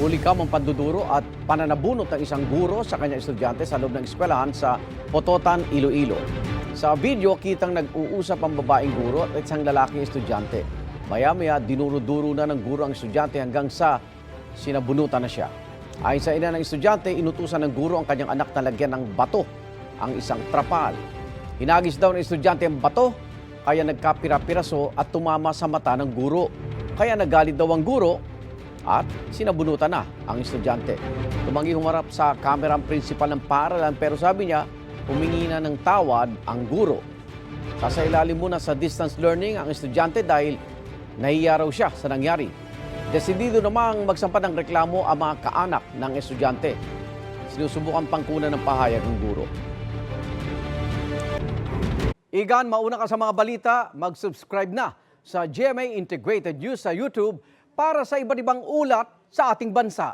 Hulikam ang panduduro at pananabunot ng isang guro sa kanyang estudyante sa loob ng eskwelahan sa Pototan, Iloilo. Sa video, kitang nag-uusap ang babaeng guro at isang lalaking estudyante. Maya-maya, dinuro-duro na ng guro ang estudyante hanggang sa sinabunutan na siya. Ayon sa ina ng estudyante, inutusan ng guro ang kanyang anak na lagyan ng bato ang isang trapal. Hinagis daw ng estudyante ang bato, kaya nagkapira-piraso at tumama sa mata ng guro. Kaya nagalit daw ang guro at sinabunutan na ang estudyante. Tumanggi humarap sa kamera ang prinsipal ng paaralan pero sabi niya, humingi na ng tawad ang guro. Sasailalim muna sa distance learning ang estudyante dahil nahiya raw siya sa nangyari. Desidido namang magsampa ng reklamo ang mga kaanak ng estudyante. Sinusubukan pangkunan ng pahayag ng guro. Igan, mauna ka sa mga balita, mag-subscribe na sa GMA Integrated News sa YouTube para sa iba't ibang ulat sa ating bansa.